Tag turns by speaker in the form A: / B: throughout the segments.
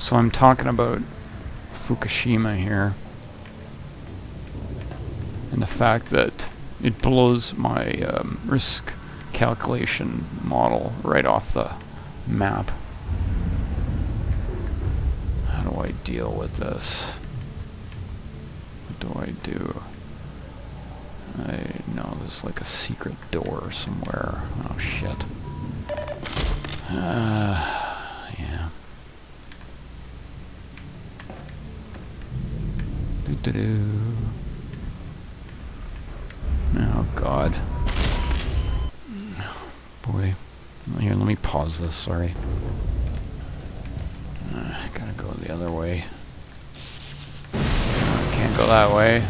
A: So I'm talking about Fukushima here, and the fact that it blows my risk calculation model right off the map. How do I deal with this? What do I do? I know there's like a secret door somewhere. Oh shit. Yeah. Doo-doo-doo. Oh god. Boy. Here, let me pause this, sorry. Gotta go the other way. Can't go that way.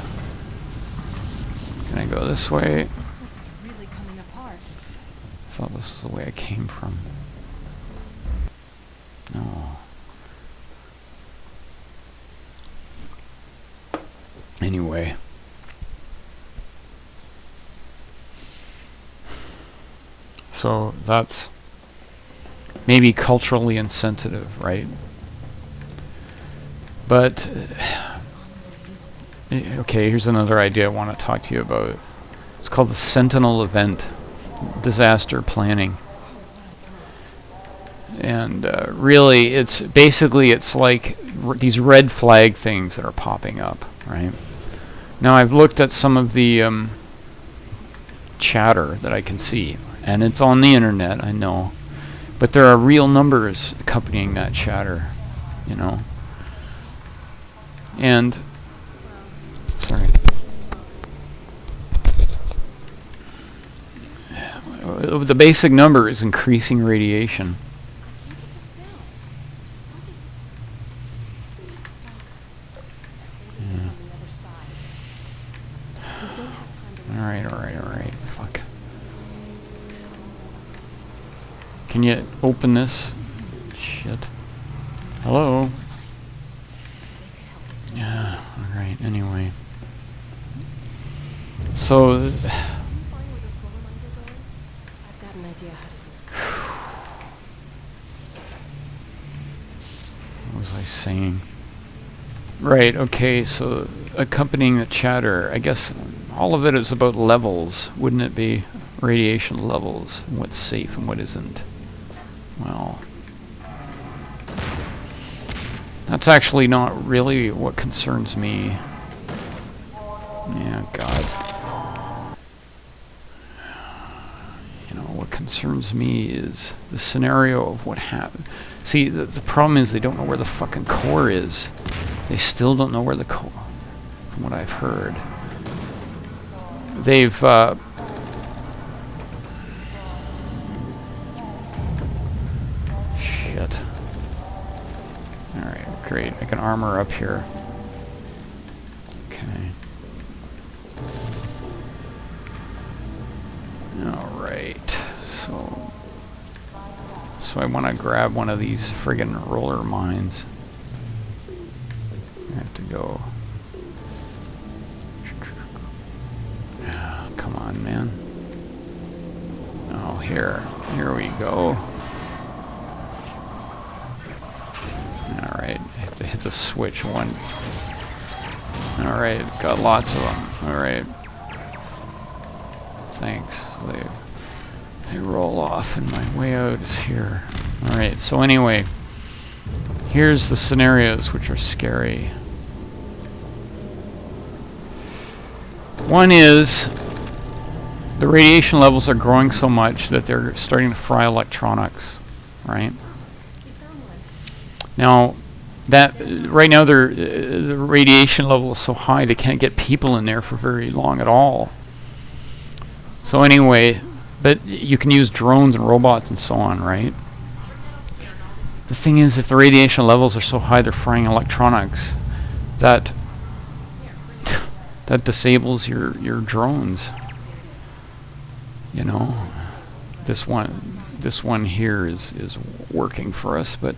A: Can I go this way?
B: This place is really coming apart.
A: I thought this was the way I came from. No. Anyway. So that's maybe culturally insensitive, right? But okay, here's another idea I want to talk to you about. It's called the Sentinel event, disaster planning. And really, it's basically, it's like these red flag things that are popping up, right? Now, I've looked at some of the chatter that I can see, and it's on the internet, I know. But there are real numbers accompanying that chatter, you know. And, sorry. The basic number is increasing radiation. Alright. Fuck. Can you open this? Shit. Hello? Yeah, alright, anyway. So...
B: I've got an idea how to use it.
A: What was I saying? Right, okay, so accompanying the chatter, I guess all of it is about levels, wouldn't it be? Radiation levels, what's safe and what isn't. Well, that's actually not really what concerns me. Yeah, God. You know, what concerns me is the scenario of what happened. See, the problem is they don't know where the fucking core is. They still don't know where the core, from what I've heard. They've, shit. Alright, great. I can armor up here. Okay. Alright, so I want to grab one of these friggin' roller mines. I have to go. Come on, man. Oh, here we go. Alright, I have to hit the switch one. Alright, got lots of them. Alright. Thanks. They roll off and my way out is here. Alright, so anyway, here's the scenarios which are scary. One is the radiation levels are growing so much that they're starting to fry electronics, right? Now, that right now the radiation level is so high they can't get people in there for very long at all. So anyway, but you can use drones and robots and so on, right? The thing is, if the radiation levels are so high they're frying electronics, that disables your drones. You know, this one here is working for us, but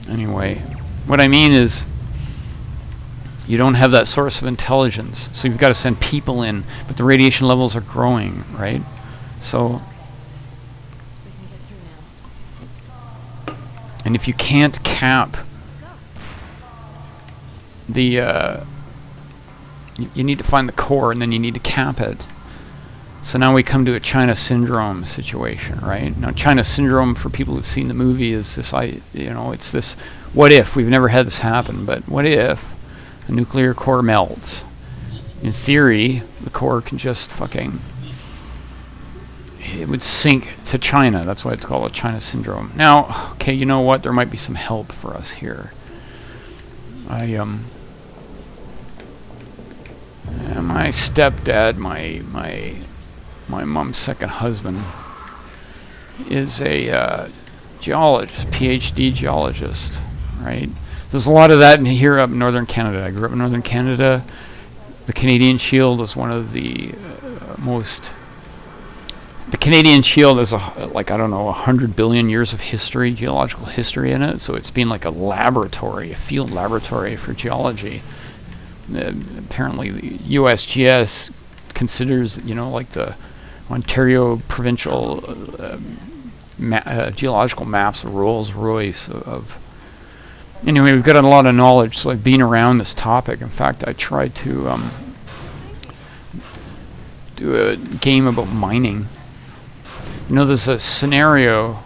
A: anyway, what I mean is you don't have that source of intelligence, so you've got to send people in, but the radiation levels are growing, right? So And if you can't cap the, you need to find the core, and then you need to cap it. So now we come to a China syndrome situation, right? Now, China syndrome, for people who've seen the movie, is this, it's this, what if, we've never had this happen, but what if a nuclear core melts? In theory, the core can just it would sink to China. That's why it's called a China syndrome. Now, okay, you know what? There might be some help for us here. My stepdad, my mom's second husband, is a geologist, PhD geologist, right? There's a lot of that here up in northern Canada. I grew up in northern Canada. The Canadian Shield is one of the most... The Canadian Shield is 100 billion years of history, geological history in it. So it's been like a laboratory, a field laboratory for geology. Apparently, the USGS considers, like the Ontario provincial geological maps, the Rolls Royce of. Anyway, we've got a lot of knowledge, so I've been around this topic. In fact, I tried to do a game about mining. There's a scenario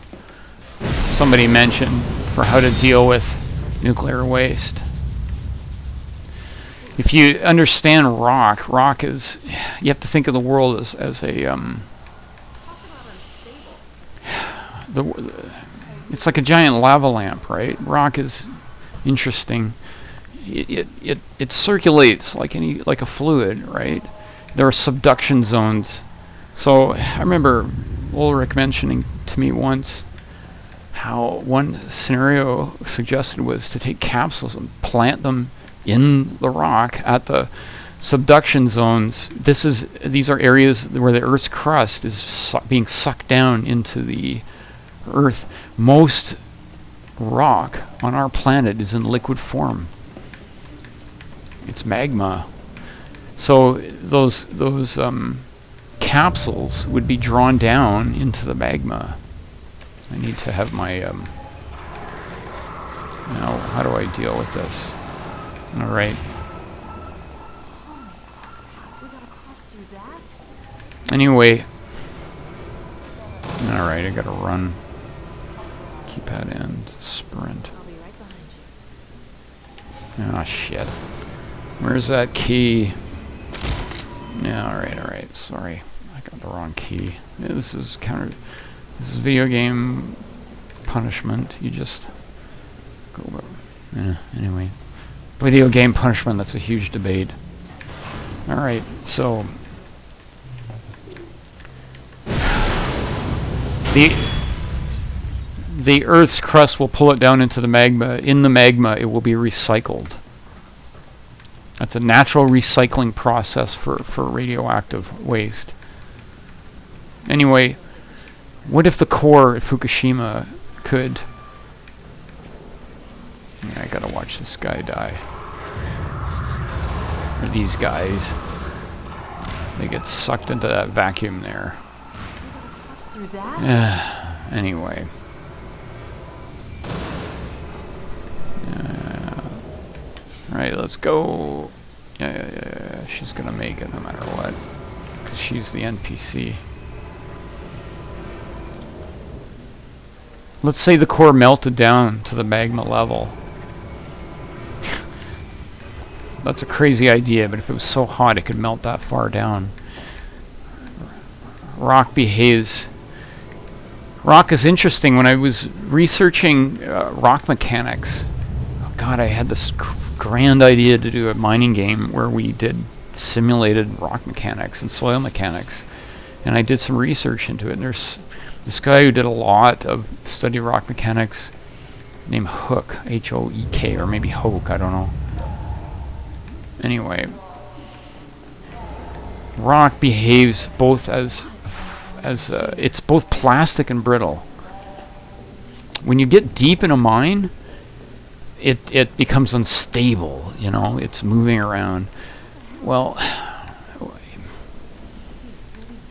A: somebody mentioned for how to deal with nuclear waste. If you understand rock is, you have to think of the world as a, it's like a giant lava lamp, right? Rock is interesting. It circulates like a fluid, right? There are subduction zones. So I remember Ulrich mentioning to me once how one scenario suggested was to take capsules and plant them in the rock at the subduction zones. These are areas where the Earth's crust is being sucked down into the Earth. Most rock on our planet is in liquid form. It's magma. So those capsules would be drawn down into the magma. I need to have my now how do I deal with this? All right. Anyway. All right, I gotta run. Keypad end, sprint. Ah, shit. Where's that key? Yeah, all right. Sorry, I got the wrong key. Yeah, this is video game punishment. You just go. Anyway. Video game punishment, that's a huge debate. Alright, so the Earth's crust will pull it down into the magma. In the magma, it will be recycled. That's a natural recycling process for radioactive waste. Anyway, what if the core at Fukushima could... I gotta watch this guy die. Or these guys. They get sucked into that vacuum there. Anyway. Alright, let's go. Yeah. She's gonna make it no matter what. Because she's the NPC. Let's say the core melted down to the magma level. That's a crazy idea, but if it was so hot it could melt that far down. Rock behaves. Rock is interesting. When I was researching rock mechanics, oh God, I had this grand idea to do a mining game where we did simulated rock mechanics and soil mechanics. And I did some research into it. And there's this guy who did a lot of study rock mechanics named Hook, H-O-E-K, or maybe Hoke, I don't know. Anyway, rock behaves both as it's both plastic and brittle. When you get deep in a mine, it becomes unstable. It's moving around. Well,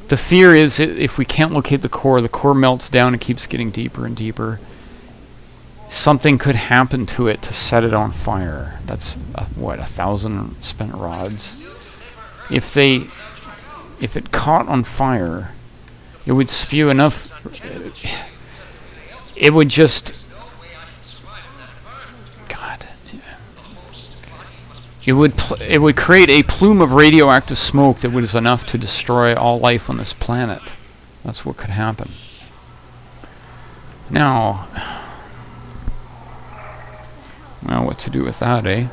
A: the fear is if we can't locate the core melts down and keeps getting deeper and deeper. something could happen to it to set it on fire. That's what, 1,000 spent rods. If it caught on fire, it would spew enough. It would just. God. It would create a plume of radioactive smoke that was enough to destroy all life on this planet. That's what could happen. Now, well, what to do with that, eh?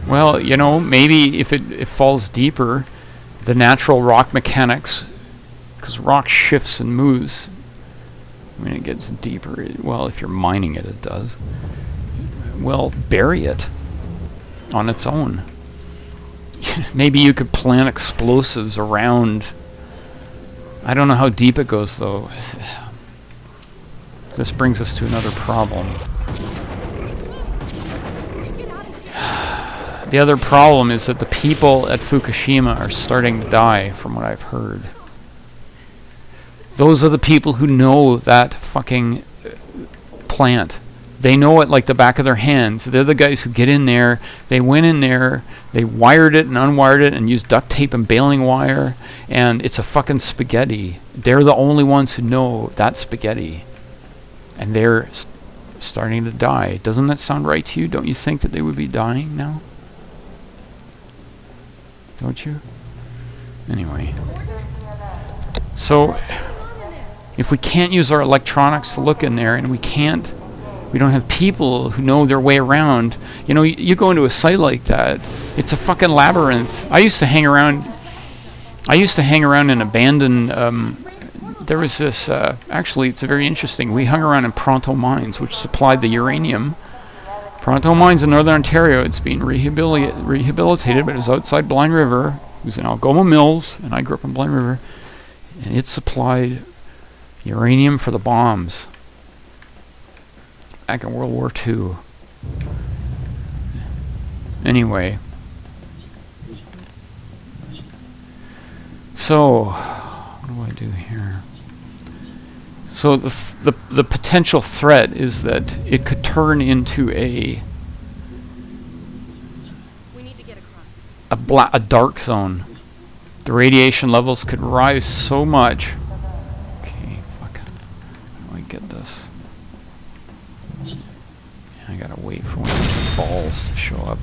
A: Well, you know, maybe if it falls deeper, the natural rock mechanics, because rock shifts and moves when it gets deeper. Well, if you're mining it, it does. Well, bury it on its own. Maybe you could plant explosives around. I don't know how deep it goes, though. This brings us to another problem. The other problem is that the people at Fukushima are starting to die, from what I've heard. Those are the people who know that fucking plant. They know it like the back of their hands. They're the guys who get in there. They went in there, they wired it and unwired it and used duct tape and baling wire, and it's a fucking spaghetti. They're the only ones who know that spaghetti. And they're starting to die. Doesn't that sound right to you? Don't you think that they would be dying now? Don't you? Anyway. So, if we can't use our electronics to look in there, and we don't have people who know their way around, you know, you go into a site like that, it's a fucking labyrinth. I used to hang around in abandoned, there was this, actually it's very interesting, we hung around in Pronto Mines, which supplied the uranium. Pronto Mines in Northern Ontario, it's being rehabilitated, but it was outside Blind River. It was in Algoma Mills, and I grew up in Blind River, and it supplied uranium for the bombs back in World War II. Anyway, so what do I do here? So the potential threat is that it could turn into a dark zone. The radiation levels could rise so much. Okay, fuck. How do I get this? I gotta wait for one of these balls to show up.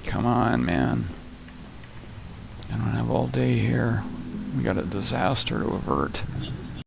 A: Come on, man. I don't have all day here. We got a disaster to avert.